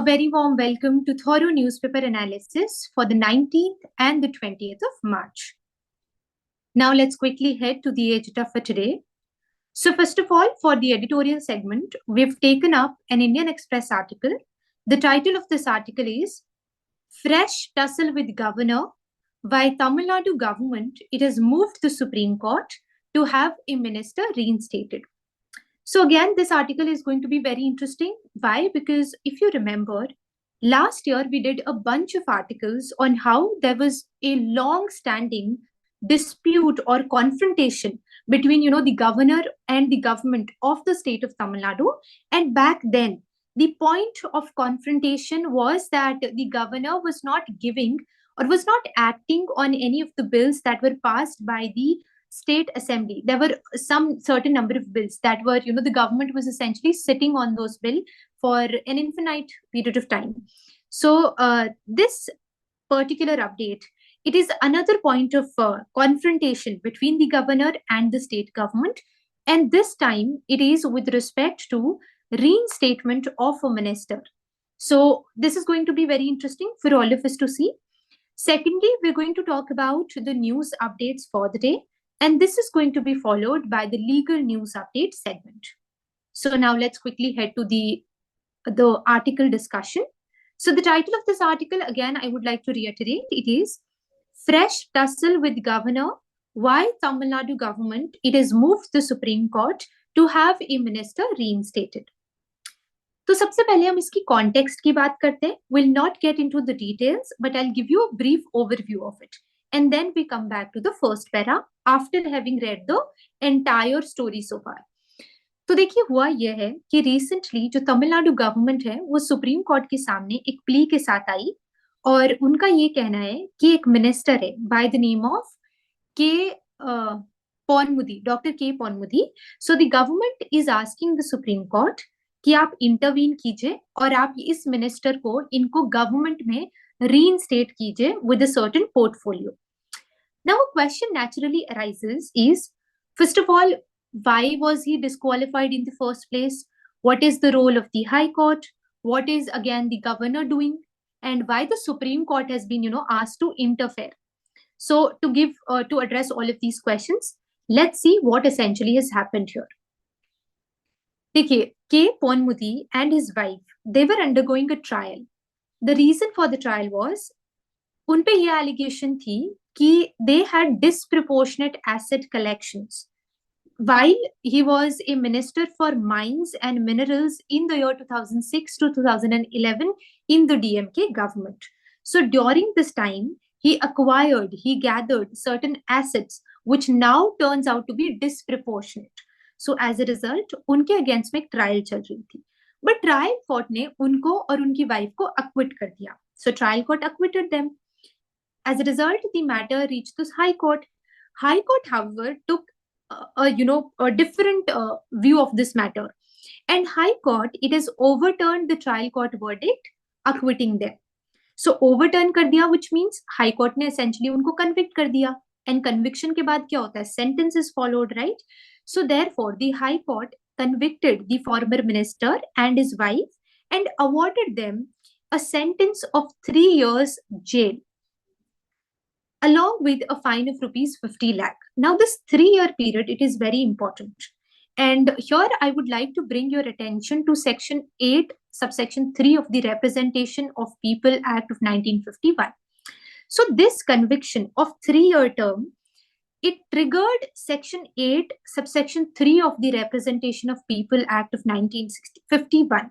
very warm welcome to thorough newspaper analysis for the 19th and the 20th of March. Now let's quickly head to the agenda for today. So first of all, for the editorial segment, we've taken up an Indian Express article. The title of this article is Fresh Tussle with Governor. By Tamil Nadu government, it has moved the Supreme Court to have a minister reinstated. So again, this article is going to be very interesting. Why? Because if you remember, last year we did a bunch of articles on how there was a long-standing dispute or confrontation between, the governor and the government of the state of Tamil Nadu. And back then, the point of confrontation was that the governor was not giving or was not acting on any of the bills that were passed by the state assembly. There were some certain number of bills that were, the government was essentially sitting on those bills for an infinite period of time. So this particular update, it is another point of confrontation between the governor and the state government. And this time it is with respect to reinstatement of a minister. So this is going to be very interesting for all of us to see. Secondly, we're going to talk about the news updates for the day. And this is going to be followed by the legal news update segment. So now let's quickly head to the article discussion. So the title of this article, again, I would like to reiterate, it is Fresh Tussle with Governor. Why Tamil Nadu government, it has moved the Supreme Court to have a minister reinstated. तो सबसे पहले हम इसकी context की बात करते हैं. We'll not get into the details, but I'll give you a brief overview of it. And then we come back to the first para after having read the entire story so far. तो देखिए हुआ यह है कि recently जो Tamil Nadu government है वो supreme court के सामने एक प्ली के साथ आई और उनका ये कहना है कि एक मिनिस्टर है बाय द नेम ऑफ के Ponmudi, doctor K Ponmudi. So the government is asking the supreme Court कि आप इंटरवीन कीजिए और आप इस मिनिस्टर को इनको गवर्नमेंट में reinstate कीजिए with a certain portfolio. Now a question naturally arises is, first of all, why was he disqualified in the first place? What is the role of the High Court? What is again the governor doing? And why the Supreme Court has been, asked to interfere? So to address all of these questions, let's see what essentially has happened here. Dekhiye, K. Ponmudi and his wife, they were undergoing a trial. The reason for the trial was, उन पे ये allegation थी कि they had disproportionate asset collections while he was a minister for mines and minerals in the year 2006 to 2011 in the DMK government. So during this time, he gathered certain assets which now turns out to be disproportionate. So as a result, उनके against में एक trial चल रही थी. But trial court ने उनको और उनकी wife को acquit कर दिया. So trial court acquitted them. As a result, the matter reached the High Court. High Court, however, took a different view of this matter. And High Court, it has overturned the trial court verdict, acquitting them. So overturn कर दिया, which means High Court ने essentially उनको convict कर दिया. And conviction के बाद क्या होता है? Sentence is followed, right? So therefore, the High Court convicted the former minister and his wife and awarded them a sentence of 3 years jail, along with a fine of rupees 50 lakh. Now this 3-year period, it is very important. And here I would like to bring your attention to section 8, subsection 3 of the Representation of People Act of 1951. So this conviction of 3-year term, it triggered section 8, subsection 3 of the Representation of People Act of 1951.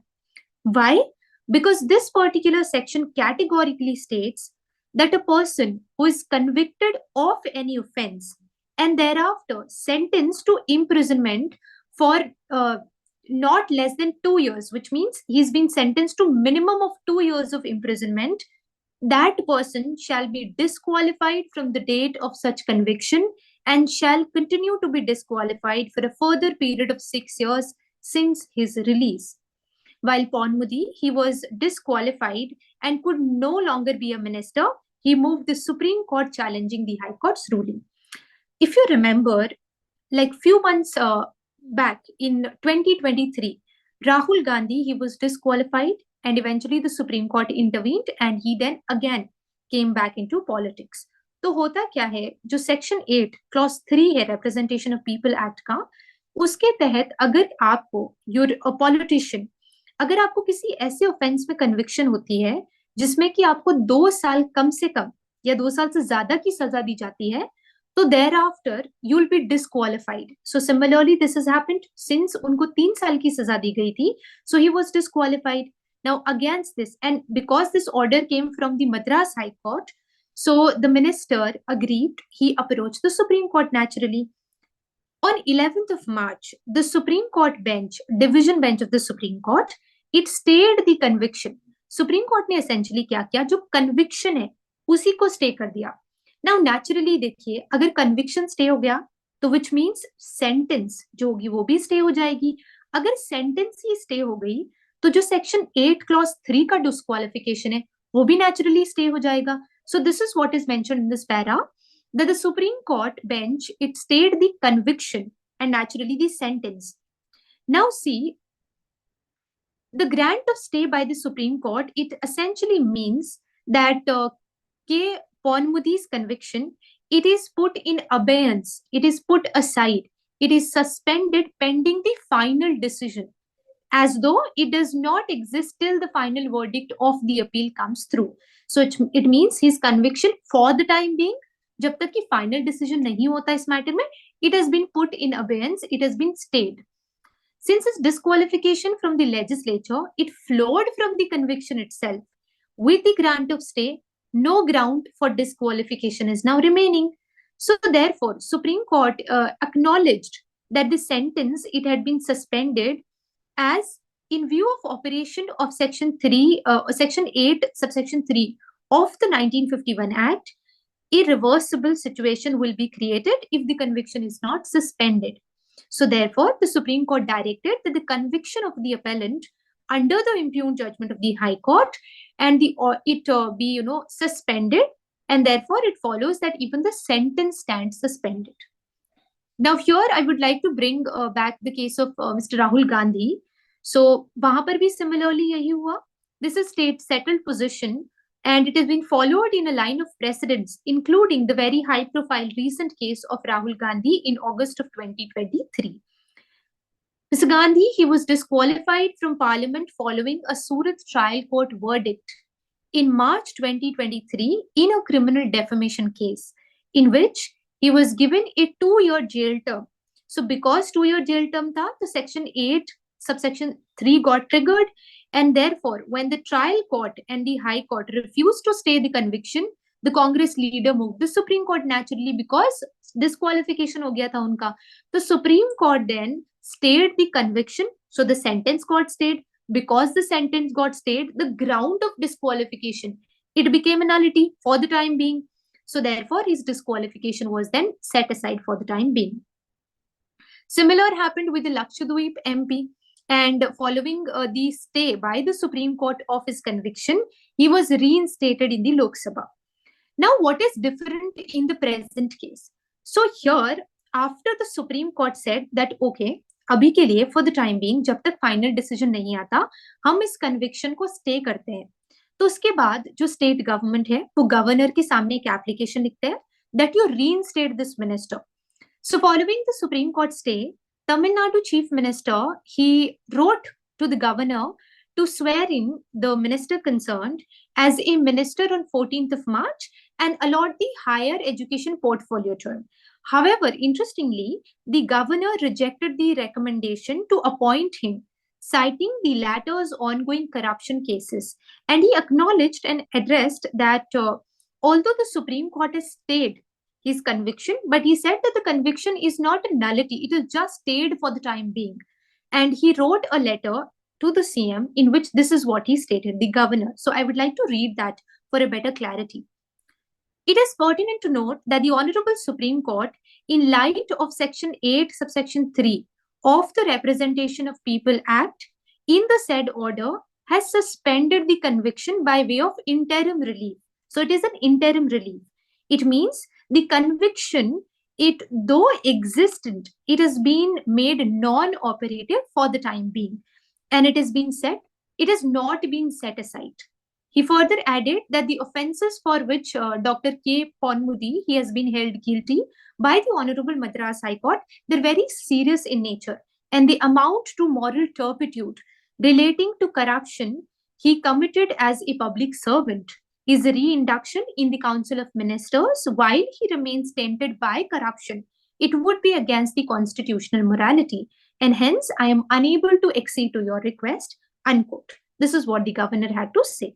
Why? Because this particular section categorically states that a person who is convicted of any offense and thereafter sentenced to imprisonment for not less than 2 years, which means he's been sentenced to minimum of 2 years of imprisonment, that person shall be disqualified from the date of such conviction and shall continue to be disqualified for a further period of 6 years since his release. While Ponmudi, he was disqualified and could no longer be a minister, he moved the Supreme Court challenging the High Court's ruling. If you remember, like few months back in 2023, Rahul Gandhi, he was disqualified and eventually the Supreme Court intervened and he then again came back into politics. तो होता क्या है, जो section 8 clause 3 है representation of people act का, उसके तहत अगर आपको यूर पॉलिटिशियन, अगर आपको किसी ऐसे ऑफेंस में कन्विक्शन होती है जिसमें कि आपको 2 साल कम से कम या 2 साल से ज्यादा की सजा दी जाती है, तो there after you will be disqualified. So similarly this has happened, since उनको 3 साल की सजा दी गई थी, so he was disqualified. Now against this, and because this order came from the Madras High Court, so the minister agreed, he approached the Supreme Court naturally. On 11th of March, the Supreme Court bench, division bench of the Supreme Court, it stayed the conviction. Supreme Court ने essentially क्या किया, जो conviction है उसी को stay कर दिया. Now naturally देखिए, अगर conviction stay हो गया तो which means sentence जो होगी वो भी stay हो जाएगी. अगर sentence ही stay हो गई तो जो सेक्शन 8 क्लॉज 3 का डिस्क्वालिफिकेशन है वो भी नेचुरली स्टे हो जाएगा. So this is what is mentioned in this para, that the supreme court bench it stayed the conviction and naturally the sentence. Now see, the grant of stay by the Supreme Court, it essentially means that K. Ponmudi's conviction, it is put in abeyance, it is put aside, it is suspended pending the final decision, as though it does not exist till the final verdict of the appeal comes through. So it means his conviction for the time being, jab tak ki final decision nahi hota is matter mein, it has been put in abeyance, it has been stayed. Since his disqualification from the legislature, it flowed from the conviction itself. With the grant of stay, no ground for disqualification is now remaining. So therefore, Supreme Court acknowledged that the sentence, it had been suspended as in view of operation of section 8 subsection 3 of the 1951 Act, irreversible situation will be created if the conviction is not suspended. So therefore, the Supreme Court directed that the conviction of the appellant under the impugned judgment of the High Court and it be suspended, and therefore it follows that even the sentence stands suspended. Now here I would like to bring back the case of Mr. Rahul Gandhi. So वहां पर भी similarly यही हुआ. This is state settled position and it has been followed in a line of precedents, including the very high profile recent case of Rahul Gandhi in August of 2023. Mr. Gandhi, he was disqualified from parliament following a Surat trial court verdict in March 2023 in a criminal defamation case in which he was given a 2-year jail term. So because 2-year jail term tha, the section 8 subsection 3 got triggered, and therefore when the trial court and the High Court refused to stay the conviction, the Congress leader moved the Supreme Court naturally because disqualification ho gaya tha unka. The Supreme Court then stayed the conviction, so the sentence got stayed. Because the sentence got stayed, the ground of disqualification, it became a nullity for the time being. So therefore, his disqualification was then set aside for the time being. Similar happened with the Lakshadweep MP, and following the stay by the Supreme Court of his conviction, he was reinstated in the Lok Sabha. Now, what is different in the present case? So here, after the Supreme Court said that, okay, अभी के लिए for the time being जब तक final decision नहीं आता हम इस conviction को स्टे करते हैं, तो उसके बाद जो स्टेट गवर्नमेंट है वो गवर्नर के सामने एक एप्लीकेशन लिखते हैं that you reinstate this minister. So following the supreme court stay, Tamil Nadu chief minister he wrote to the governor to swear in the minister concerned as a minister on 14th of March and allot the higher education portfolio to him. However, interestingly, the governor rejected the recommendation to appoint him, citing the latter's ongoing corruption cases. And he acknowledged and addressed that although the Supreme Court has stayed his conviction, but he said that the conviction is not a nullity, it is just stayed for the time being. And he wrote a letter to the CM in which this is what he stated, the governor. So I would like to read that for a better clarity. It is pertinent to note that the Honorable Supreme Court, in light of Section 8, subsection 3 of the Representation of People Act, in the said order, has suspended the conviction by way of interim relief. So it is an interim relief. It means the conviction, it though existent, it has been made non-operative for the time being. And it has been said it has not been set aside. He further added that the offences for which Dr. K. Ponmudi he has been held guilty by the Honorable Madras High Court, they're very serious in nature and they amount to moral turpitude relating to corruption he committed as a public servant. His reinduction in the Council of Ministers while he remains tainted by corruption, it would be against the constitutional morality, and hence I am unable to accede to your request, unquote. This is what the governor had to say.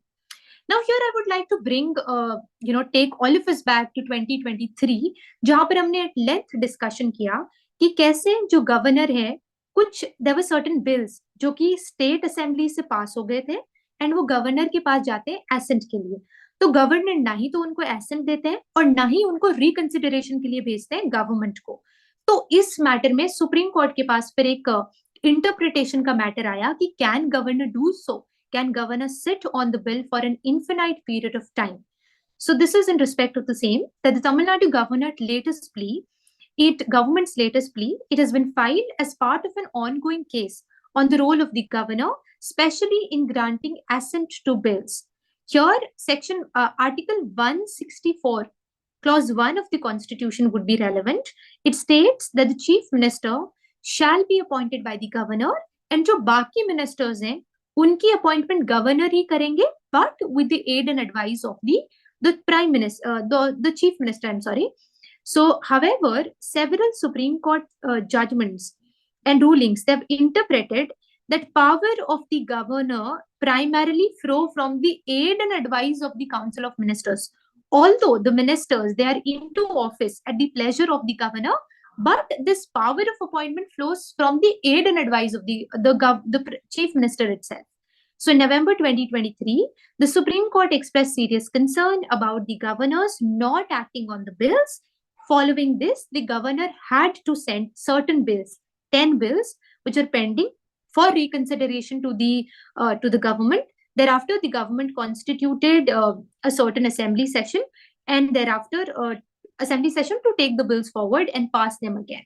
Now here I would like to bring, take all of us back to 2023, जहां पर हमने at length discussion किया कि कैसे जो governor है, कुछ there were certain bills जो कि state assembly से पास हो गए थे and वो governor के पास जाते हैं assent के लिए. तो गवर्नर ना ही तो उनको assent देते हैं और ना ही उनको reconsideration के लिए भेजते हैं गवर्नमेंट को. तो इस मैटर में सुप्रीम कोर्ट के पास फिर एक इंटरप्रिटेशन का मैटर आया कि can governor do so, can governor sit on the bill for an infinite period of time? So this is in respect of the same, that the Tamil Nadu government's latest plea, it has been filed as part of an ongoing case on the role of the governor, especially in granting assent to bills. Here, Article 164, Clause 1 of the Constitution would be relevant. It states that the Chief Minister shall be appointed by the governor, and जो बाकी ministers हैं, उनकी appointment governor ही करेंगे, but with the aid and advice of the prime minister, the chief minister, I'm sorry. So, however, several Supreme Court judgments and rulings, they've interpreted that power of the governor primarily flow from the aid and advice of the Council of Ministers. Although the ministers, they are into office at the pleasure of the governor, but this power of appointment flows from the aid and advice of the chief minister itself. So in November 2023, the Supreme Court expressed serious concern about the governors not acting on the bills. Following this, the governor had to send certain bills, 10 bills, which are pending for reconsideration to the government. Thereafter, the government constituted a certain assembly session, and thereafter assembly session to take the bills forward and pass them again.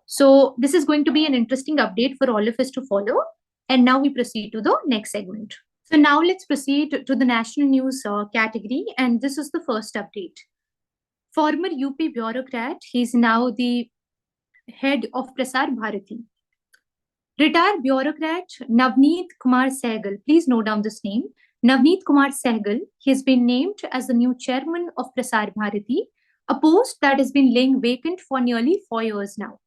So this is going to be an interesting update for all of us to follow. And now we proceed to the next segment. So now let's proceed to the national news category. And this is the first update. Former UP bureaucrat, he's now the head of Prasar Bharati. Retired bureaucrat Navneet Kumar Sehgal, please note down this name. Navneet Kumar Sehgal, he has been named as the new chairman of Prasar Bharati, a post that has been laying vacant for nearly 4 years now.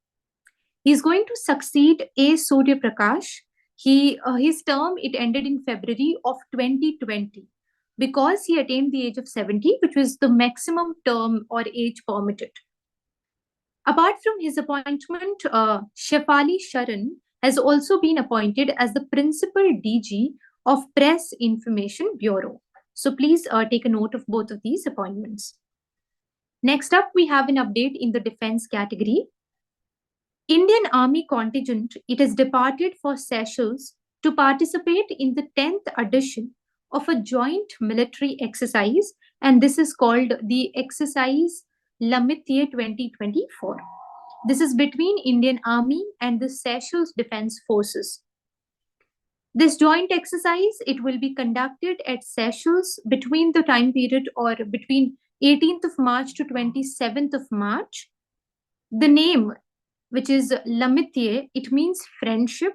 He's going to succeed A. Surya Prakash. His term, it ended in February of 2020 because he attained the age of 70, which was the maximum term or age permitted. Apart from his appointment, Shefali Sharan has also been appointed as the principal DG of Press Information Bureau. So please take a note of both of these appointments. Next up, we have an update in the defense category. Indian Army contingent, it has departed for Seychelles to participate in the 10th edition of a joint military exercise, and this is called the exercise Lamitiye 2024. This is between Indian Army and the Seychelles Defense Forces. This joint exercise, it will be conducted at Seychelles between the time period or between 18th of March to 27th of March. The name, which is Lamitiye, it means friendship.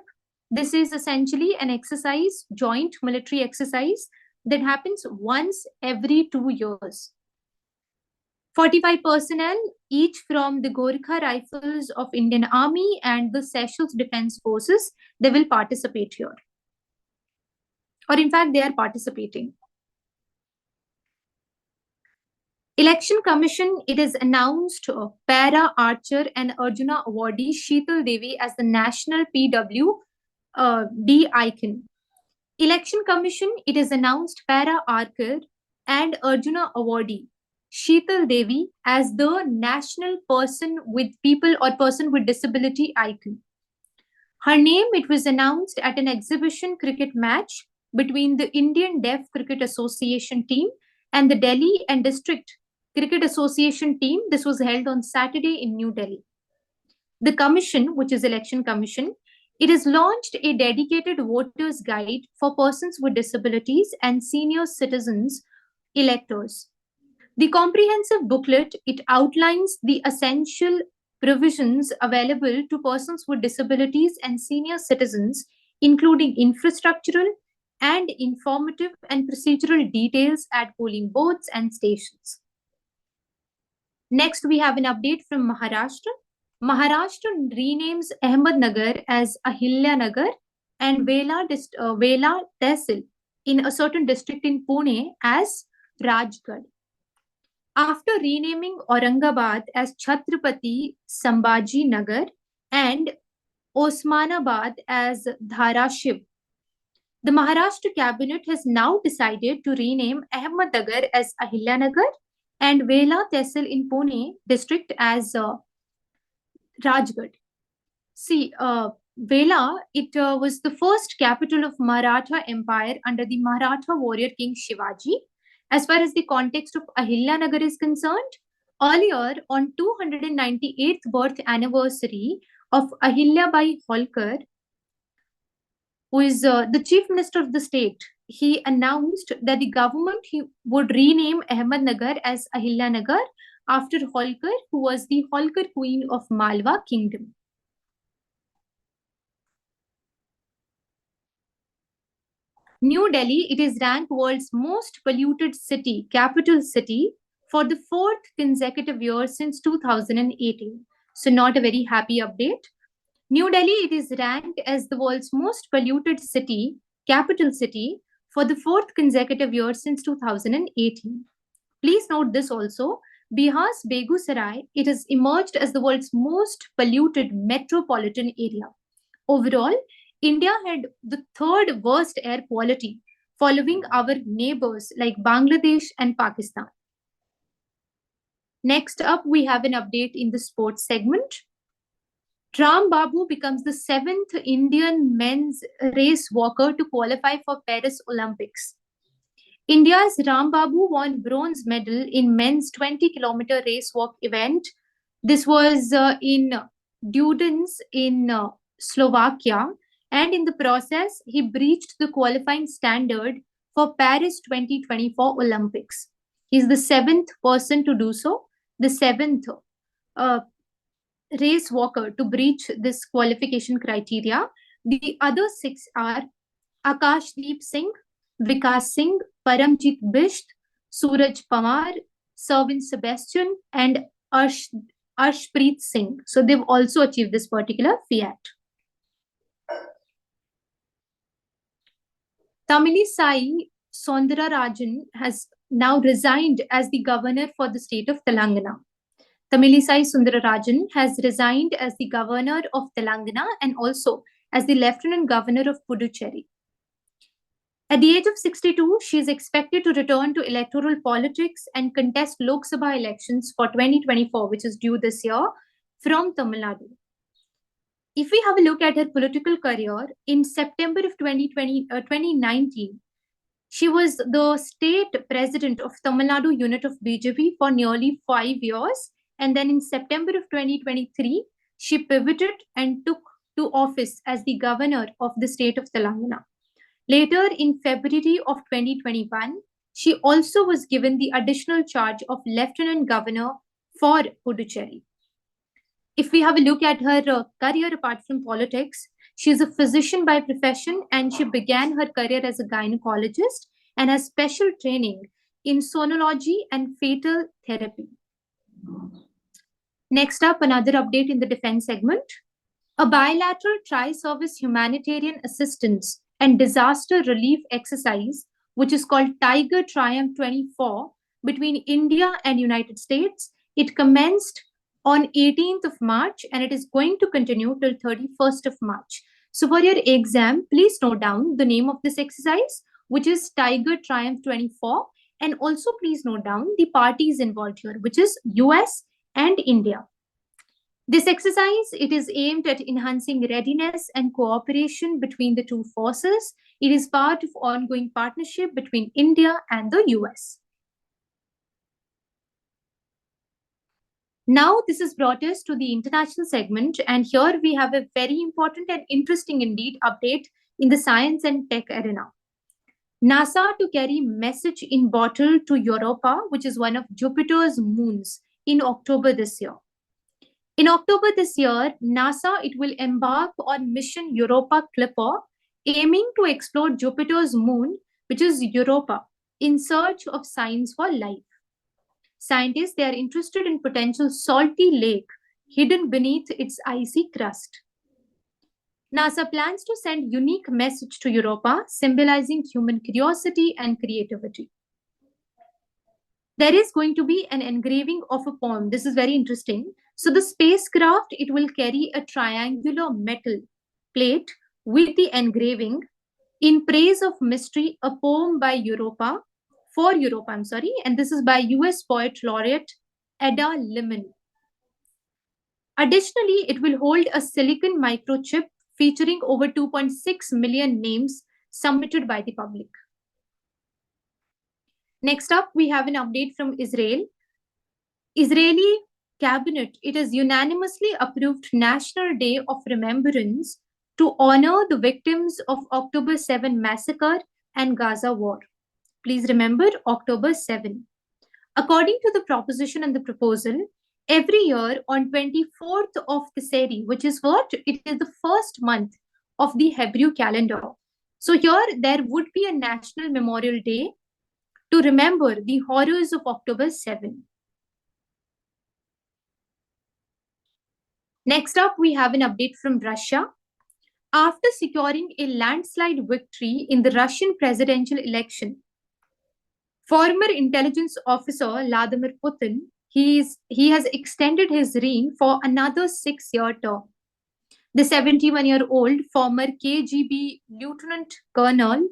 This is essentially an exercise, joint military exercise that happens once every 2 years. 45 personnel, each from the Gorkha Rifles of Indian Army and the Seychelles Defense Forces, they will participate here. Or in fact, they are participating. Election Commission, it has announced Para Archer and Arjuna Awardee Sheetal Devi as the National PWD icon. Election Commission, it has announced Para Archer and Arjuna Awardee Sheetal Devi as the National Person with Disability icon. Her name, it was announced at an exhibition cricket match between the Indian Deaf Cricket Association team and the Delhi and District Cricket Association team. This was held on Saturday in New Delhi. The commission, which is Election Commission, It has launched a dedicated voters guide for persons with disabilities and senior citizens electors. The comprehensive booklet, it outlines the essential provisions available to persons with disabilities and senior citizens, including infrastructural and informative and procedural details at polling booths and stations. Next, we have an update from Maharashtra. Maharashtra renames Ahmednagar as Ahilyanagar and Velha tehsil in a certain district in Pune as Rajgad. After renaming Aurangabad as Chhatrapati Sambhaji Nagar and Osmanabad as Dharashiv, the Maharashtra cabinet has now decided to rename Ahmednagar as Ahilyanagar and Velha tehsil in Pune district as Rajgad. See, Velha, it was the first capital of Maratha Empire under the Maratha warrior king Shivaji. As far as the context of Ahilyanagar is concerned, earlier on 298th birth anniversary of Ahilyabai Holkar, who is the chief minister of the state, he announced that the government would rename Ahmednagar as Ahilyanagar after Holkar, who was the Holkar queen of Malwa kingdom. New Delhi, it is ranked world's most polluted city, capital city, for the fourth consecutive year since 2018. So not a very happy update. New Delhi, it is ranked as the world's most polluted city, capital city, for the fourth consecutive year since 2018. Please note this also. Bihar's Begusarai, it has emerged as the world's most polluted metropolitan area. Overall, India had the third worst air quality, following our neighbors like Bangladesh and Pakistan. Next up, we have an update in the sports segment. Baboo becomes the 7th Indian men's race walker to qualify for Paris Olympics. India's Baboo won bronze medal in men's 20-kilometer race walk event. This was in Dudens in Slovakia, and in the process, he breached the qualifying standard for Paris 2024 Olympics. He's the 7th person to do so, the 7th race walker to breach this qualification criteria. The other 6 are Akashdeep Singh, Vikas Singh, Paramjit Bisht, Suraj Pamar, Servin Sebastian, and Arshpreet Singh. So they've also achieved this particular fiat. Tamilisai Soundararajan has now resigned as the governor for the state of Telangana. Tamilisai Soundararajan has resigned as the governor of Telangana and also as the lieutenant governor of Puducherry. At the age of 62, she is expected to return to electoral politics and contest Lok Sabha elections for 2024, which is due this year, from Tamil Nadu. If we have a look at her political career, in September of 2019, she was the state president of Tamil Nadu unit of BJP for nearly 5 years. And then in September of 2023, she pivoted and took to office as the governor of the state of Telangana. Later, in February of 2021, she also was given the additional charge of lieutenant governor for Puducherry. If we have a look at her career apart from politics, she is a physician by profession, and she began her career as a gynecologist and has special training in sonology and fetal therapy. Next up, another update in the defense segment. A bilateral tri-service humanitarian assistance and disaster relief exercise, which is called Tiger Triumph 24, between India and United States, it commenced on 18th of March and it is going to continue till 31st of March. So for your exam, please note down the name of this exercise, which is Tiger Triumph 24, and also please note down the parties involved here, which is US and India. This exercise, it is aimed at enhancing readiness and cooperation between the two forces. It is part of ongoing partnership between India and the US. Now, this has brought us to the international segment, and here we have a very important and interesting indeed update in the science and tech arena. NASA to carry message in bottle to Europa, which is one of Jupiter's moons, in October this year. In October this year, NASA it will embark on mission Europa Clipper, aiming to explore Jupiter's moon, which is Europa, in search of signs for life. Scientists they are interested in potential salty lake hidden beneath its icy crust. NASA plans to send unique message to Europa, symbolizing human curiosity and creativity. There is going to be an engraving of a poem. This is very interesting. So the spacecraft, it will carry a triangular metal plate with the engraving in praise of mystery, a poem by Europa, and this is by US Poet Laureate Ada Limon. Additionally, it will hold a silicon microchip featuring over 2.6 million names submitted by the public. Next up, we have an update from Israel. Israeli cabinet, it has unanimously approved National Day of Remembrance to honor the victims of October 7 massacre and Gaza war. Please remember October 7. According to the proposition and the proposal, every year on 24th of Tiseri, which is what? It is the first month of the Hebrew calendar. So here there would be a National Memorial Day to remember the horrors of October 7. Next up, we have an update from Russia. After securing a landslide victory in the Russian presidential election, former intelligence officer Vladimir Putin, he has extended his reign for another 6-year term. The 71-year-old former KGB lieutenant colonel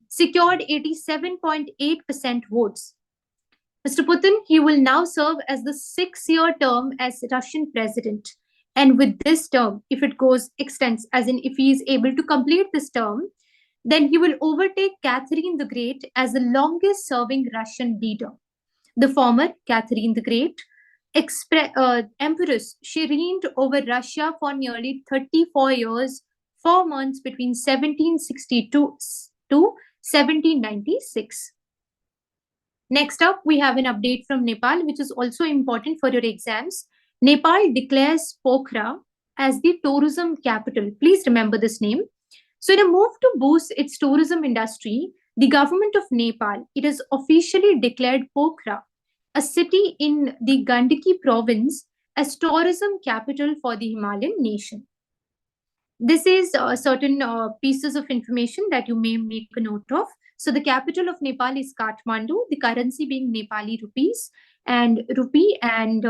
secured 87.8% votes. Mr. Putin, he will now serve as the 6-year term as Russian president. And with this term, if it extends, as in if he is able to complete this term, then he will overtake Catherine the Great as the longest serving Russian leader. The former Catherine the Great, Empress, she reigned over Russia for nearly 34 years, 4 months between 1762 to 1796. Next up, we have an update from Nepal, which is also important for your exams. Nepal declares Pokhara as the tourism capital. Please remember this name. So in a move to boost its tourism industry, the government of Nepal, it has officially declared Pokhara, a city in the Gandaki province, as tourism capital for the Himalayan nation. This is certain pieces of information that you may make a note of. So the capital of Nepal is Kathmandu, the currency being Nepali rupees and rupee. And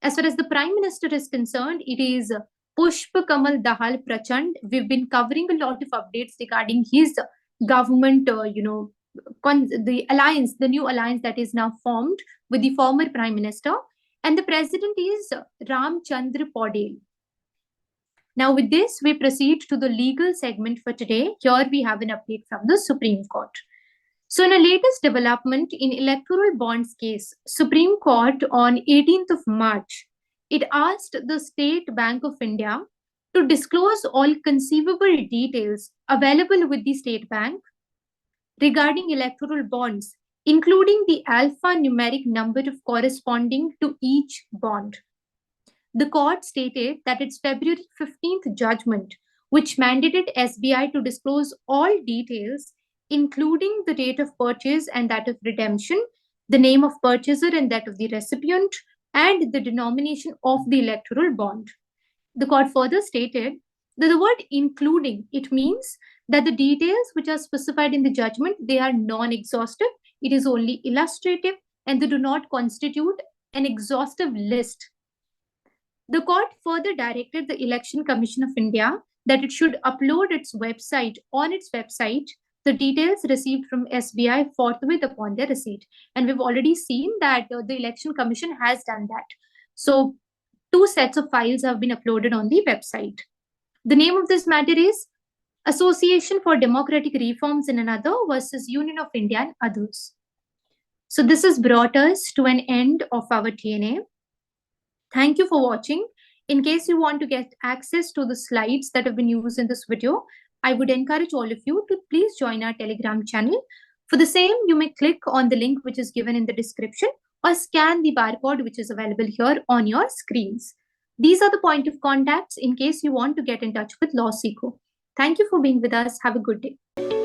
as far as the Prime Minister is concerned, it is Pushpa Kamal Dahal Prachand. We've been covering a lot of updates regarding his government, the alliance, the new alliance that is now formed with the former Prime Minister. And the president is Ramchandra Paudel. Now with this, we proceed to the legal segment for today. Here we have an update from the Supreme Court. So in a latest development in electoral bonds case, Supreme Court on 18th of March, it asked the State Bank of India to disclose all conceivable details available with the State Bank regarding electoral bonds, including the alphanumeric number of corresponding to each bond. The court stated that its February 15th judgment, which mandated SBI to disclose all details, including the date of purchase and that of redemption, the name of purchaser and that of the recipient, and the denomination of the electoral bond. The court further stated that the word including, it means that the details which are specified in the judgment, they are non-exhaustive, it is only illustrative, and they do not constitute an exhaustive list. The court further directed the Election Commission of India that it should upload on its website the details received from SBI forthwith upon their receipt. And we've already seen that the Election Commission has done that. So 2 sets of files have been uploaded on the website. The name of this matter is Association for Democratic Reforms in Another versus Union of India and Others. So this has brought us to an end of our TNA. Thank you for watching. In case you want to get access to the slides that have been used in this video, I would encourage all of you to please join our Telegram channel. For the same, you may click on the link which is given in the description or scan the barcode which is available here on your screens. These are the point of contacts in case you want to get in touch with LawSikho. Thank you for being with us. Have a good day.